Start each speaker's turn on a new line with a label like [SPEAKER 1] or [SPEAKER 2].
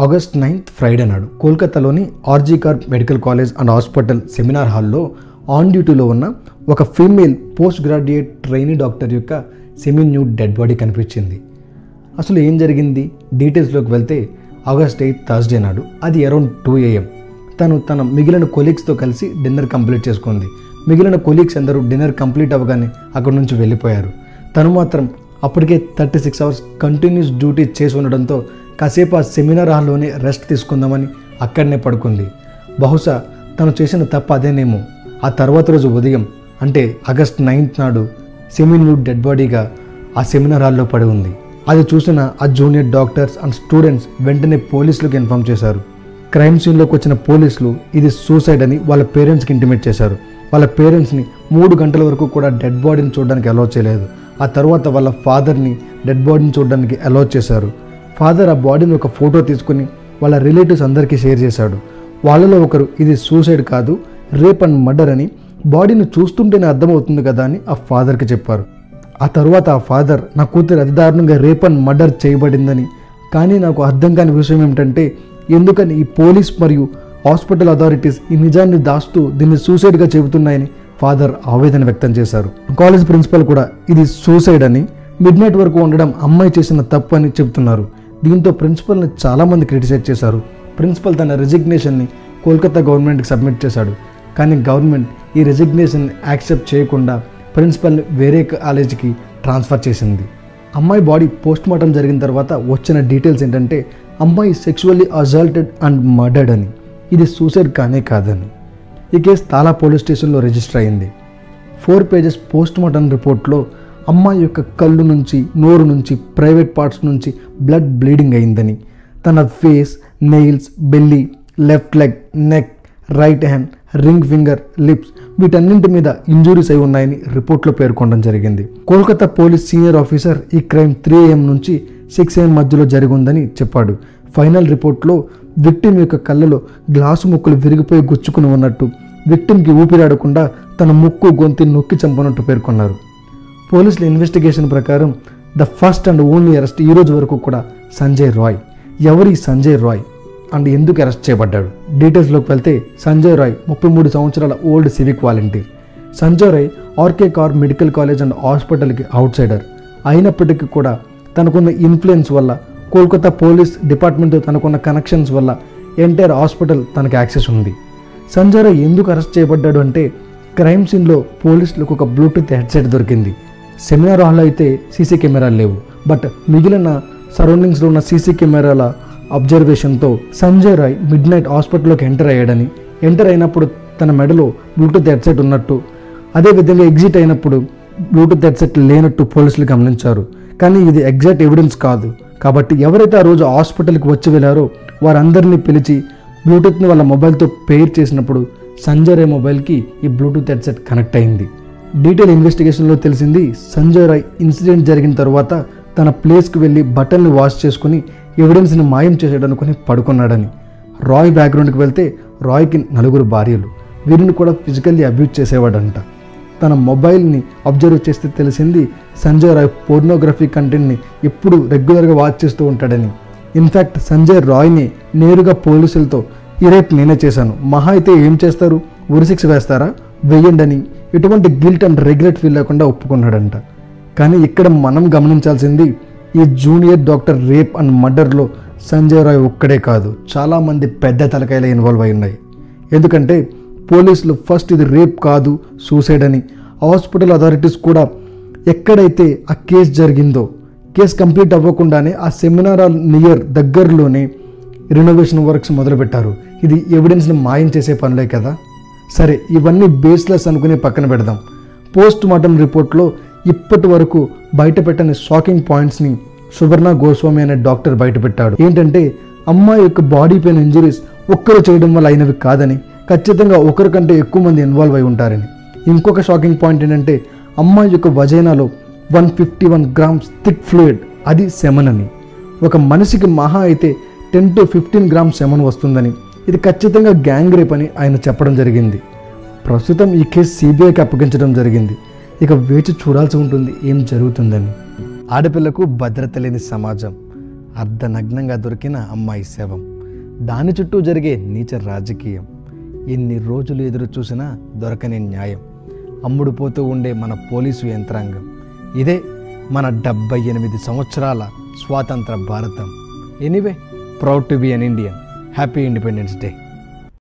[SPEAKER 1] August 9th Friday నాడు కోల్కతాలోని RG కర్ medical college and hospital seminar హాల్లో ఆన్ డ్యూటీలో ఉన్న ఒక female post graduate trainee doctor యొక్క సెమీ న్యూడ్ డెడ్ బాడీ కనిపించింది. అసలు ఏం జరిగింది డీటెయిల్స్లోకి వెళ్తే ఆగస్ట్ 8th థర్స్డే నాడు అది అరౌండ్ 2 AM తన మిగిలిన కొలీగ్స్తో కలిసి డిన్నర్ కంప్లీట్ చేసుకుంది. మిగిలిన కొలీగ్స్ అందరూ డిన్నర్ కంప్లీట్ అవ్వగానే అక్కడి నుంచి వెళ్ళిపోయారు. తను మాత్రం అప్పటికే 36 hours కంటిన్యూస్ డ్యూటీ చేసి ఉండడంతో కాసేపు ఆ సెమినార్ హాల్లోనే రెస్ట్ తీసుకుందామని అక్కడనే పడుకుంది. బహుశా తను చేసిన తప్పు అదేనేమో. ఆ తర్వాత రోజు ఉదయం అంటే ఆగస్ట్ 9th నాడు సెమీ న్యూడ్ డెడ్ బాడీగా ఆ సెమినార్ హాల్లో పడి ఉంది. అది చూసిన ఆ జూనియర్ డాక్టర్స్ అండ్ స్టూడెంట్స్ వెంటనే పోలీసులకు ఇన్ఫార్మ్ చేశారు. క్రైమ్ సీన్లోకి వచ్చిన పోలీసులు ఇది సూసైడ్ అని వాళ్ళ పేరెంట్స్కి ఇంటిమేట్ చేశారు. వాళ్ళ పేరెంట్స్ని 3 గంటల వరకు కూడా డెడ్ బాడీని చూడడానికి అలౌ చేయలేదు. ఆ తర్వాత వాళ్ళ ఫాదర్ని డెడ్ బాడీని చూడడానికి అలౌ చేశారు. ఫాదర్ ఆ బాడీని ఒక ఫోటో తీసుకుని వాళ్ళ రిలేటివ్స్ అందరికీ షేర్ చేశాడు. వాళ్ళలో ఒకరు ఇది సూసైడ్ కాదు రేప్ అండ్ మర్డర్ అని బాడీని చూస్తుంటేనే అర్థమవుతుంది కదా అని ఆ ఫాదర్కి చెప్పారు. ఆ తర్వాత ఆ ఫాదర్ నా కూతురు అతి దారుణంగా రేప్ అండ్ మర్డర్ చేయబడిందని, కానీ నాకు అర్థం కాని విషయం ఏమిటంటే ఎందుకని ఈ పోలీస్ మరియు హాస్పిటల్ అథారిటీస్ ఈ నిజాన్ని దాస్తూ దీన్ని సూసైడ్గా చెబుతున్నాయని ఫాదర్ ఆవేదన వ్యక్తం చేశారు. కాలేజ్ ప్రిన్సిపల్ కూడా ఇది సూసైడ్ అని, మిడ్ నైట్ వరకు ఉండడం అమ్మాయి చేసిన తప్పు అని చెబుతున్నారు. దీంతో ప్రిన్సిపల్ని చాలామంది క్రిటిసైజ్ చేశారు. ప్రిన్సిపల్ తన రెసిగ్నేషన్ని కోల్కతా గవర్నమెంట్కి సబ్మిట్ చేశాడు. కానీ గవర్నమెంట్ ఈ రెసిగ్నేషన్ యాక్సెప్ట్ చేయకుండా ప్రిన్సిపల్ని వేరే కాలేజీకి ట్రాన్స్ఫర్ చేసింది. అమ్మాయి బాడీ పోస్ట్ మార్టం జరిగిన తర్వాత వచ్చిన డీటెయిల్స్ ఏంటంటే అమ్మాయి సెక్షువల్లీ అసాల్టెడ్ అండ్ మర్డర్డ్ అని, ఇది సూసైడ్ కానే కాదని. ఈ కేసు తాలా పోలీస్ స్టేషన్లో రిజిస్టర్ అయింది. 4 pages పోస్ట్ మార్టం రిపోర్ట్లో అమ్మాయి యొక్క కళ్ళు నుంచి, నోరు నుంచి, ప్రైవేట్ పార్ట్స్ నుంచి బ్లడ్ బ్లీడింగ్ అయిందని, తన face, nails, belly, left leg, neck, right hand, ring finger, lips వీటన్నింటి మీద ఇంజురీస్ అయి ఉన్నాయని రిపోర్ట్లో పేర్కొనడం జరిగింది. కోల్కతా పోలీస్ సీనియర్ ఆఫీసర్ ఈ క్రైమ్ 3 AM నుంచి 6 AM మధ్యలో జరిగిందని చెప్పాడు. ఫైనల్ రిపోర్ట్లో విక్టిమ్ యొక్క కళ్ళలో గ్లాసు ముక్కలు విరిగిపోయి గుచ్చుకుని ఉన్నట్టు, విక్టిమ్కి ఊపిరాడకుండా తన ముక్కు గొంతు నొక్కి చంపనట్టు పేర్కొన్నారు. పోలీసుల ఇన్వెస్టిగేషన్ ప్రకారం the first and only arrest ఈ రోజు వరకు కూడా సంజయ్ రాయ్. ఎవరి సంజయ్ రాయ్ అండ్ ఎందుకు అరెస్ట్ చేయబడ్డాడు డీటెయిల్స్లోకి వెళ్తే సంజయ్ రాయ్ 33 సంవత్సరాల old civic volunteer. Sanjay Roy RK Kar medical college and హాస్పిటల్కి అవుట్ సైడర్ అయినప్పటికీ కూడా తనకున్న ఇన్ఫ్లుయెన్స్ వల్ల, కోల్కతా పోలీస్ డిపార్ట్మెంట్తో తనకున్న కనెక్షన్స్ వల్ల ఎంటైర్ హాస్పిటల్ తనకి యాక్సెస్ ఉంది. సంజయ్ రాయ్ ఎందుకు అరెస్ట్ చేయబడ్డాడు అంటే క్రైమ్ సీన్లో పోలీసులకు ఒక బ్లూటూత్ హెడ్సెట్ దొరికింది. సెమినార్ హాల్లో అయితే సీసీ కెమెరాలు లేవు. బట్ మిగిలిన సరౌండింగ్స్లో ఉన్న సీసీ కెమెరాల అబ్జర్వేషన్తో సంజయ్ రాయ్ మిడ్ నైట్ హాస్పిటల్లోకి ఎంటర్ అయినప్పుడు తన మెడలో బ్లూటూత్ హెడ్సెట్ ఉన్నట్టు, అదేవిధంగా ఎగ్జిట్ అయినప్పుడు బ్లూటూత్ హెడ్సెట్ లేనట్టు పోలీసులు గమనించారు. కానీ ఇది ఎగ్జాక్ట్ ఎవిడెన్స్ కాదు. కాబట్టి ఎవరైతే ఆ రోజు హాస్పిటల్కి వచ్చి వెళ్ళారో వారందరినీ పిలిచి బ్లూటూత్ని వాళ్ళ మొబైల్తో పెయిర్ చేసినప్పుడు సంజయ్ రాయ్ మొబైల్కి ఈ బ్లూటూత్ హెడ్సెట్ కనెక్ట్ అయింది. డీటెయిల్ ఇన్వెస్టిగేషన్లో తెలిసింది సంజయ్ రాయ్ ఇన్సిడెంట్ జరిగిన తర్వాత తన ప్లేస్కి వెళ్ళి బటన్ని వాష్ చేసుకుని ఎవిడెన్స్ని మాయం చేసేటనుకుని పడుకున్నాడని. రాయ్ బ్యాక్గ్రౌండ్కి వెళ్తే రాయ్కి 4 భార్యలు. వీరిని కూడా ఫిజికల్లీ అబ్యూజ్ చేసేవాడంట. తన మొబైల్ని అబ్జర్వ్ చేస్తే తెలిసింది సంజయ్ రాయ్ పోర్నోగ్రఫీ కంటెంట్ని ఎప్పుడు రెగ్యులర్గా వాచ్ చేస్తూ ఉంటాడని. ఇన్ఫ్యాక్ట్ సంజయ్ రాయ్ని నేరుగా పోలీసులతో ఈ రేప్ నేనే చేశాను, మహా అయితే ఏం చేస్తారు, ఉరిశిక్ష వేస్తారా, వేయండి అని ఎటువంటి గిల్ట్ అండ్ రిగ్రెట్ ఫీల్ లేకుండా ఒప్పుకున్నాడంట. కానీ ఇక్కడ మనం గమనించాల్సింది ఈ జూనియర్ డాక్టర్ రేప్ అండ్ మర్డర్లో సంజయ్ రాయ్ ఒక్కడే కాదు, చాలామంది పెద్ద తలకాయలు ఇన్వాల్వ్ అయి ఉన్నాయి. ఎందుకంటే పోలీసులు ఫస్ట్ ఇది రేప్ కాదు సూసైడ్ అని, హాస్పిటల్ అథారిటీస్ కూడా ఎక్కడైతే ఆ కేసు జరిగిందో కేసు కంప్లీట్ అవ్వకుండానే ఆ సెమినార్ హాల్ నియర్ దగ్గరలోనే రినోవేషన్ వర్క్స్ మొదలుపెట్టారు. ఇది ఎవిడెన్స్ని మాయం చేసే పనులే కదా. సరే, ఇవన్నీ బేస్లెస్ అనుకుని పక్కన పెడదాం. పోస్ట్ మార్టం రిపోర్ట్లో ఇప్పటి వరకు బయటపెట్టని షాకింగ్ పాయింట్స్ని సువర్ణ గోస్వామి అనే డాక్టర్ బయటపెట్టాడు. ఏంటంటే అమ్మాయి యొక్క బాడీ పెయిన్ ఇంజరీస్ ఒక్కరు చేయడం వల్ల అయినవి కాదని, ఖచ్చితంగా ఒకరికంటే ఎక్కువ మంది ఇన్వాల్వ్ అయి ఉంటారని. ఇంకొక షాకింగ్ పాయింట్ ఏంటంటే అమ్మాయి యొక్క వజైనాలో 151 grams థిక్ ఫ్లూయిడ్, అది సెమన్ అని. ఒక మనిషికి మహా అయితే 10 to 15 grams సెమన్ వస్తుందని, ఇది ఖచ్చితంగా గ్యాంగ్ రేప్ అని ఆయన చెప్పడం జరిగింది. ప్రస్తుతం ఈ కేసు CBIకి అప్పగించడం జరిగింది. ఇక వేచి చూడాల్సి ఉంటుంది ఏం జరుగుతుందని. ఆడపిల్లకు భద్రత లేని సమాజం, అర్ధనగ్నంగా దొరికిన అమ్మాయి శవం, దాని చుట్టూ జరిగే నీచ రాజకీయం, ఎన్ని రోజులు ఎదురు చూసినా దొరకని న్యాయం, అమ్ముడుపోతూ ఉండే మన పోలీసు యంత్రాంగం. ఇదే మన 78 సంవత్సరాల స్వాతంత్ర భారతం. Anyway, proud to be an Indian. Happy Independence day.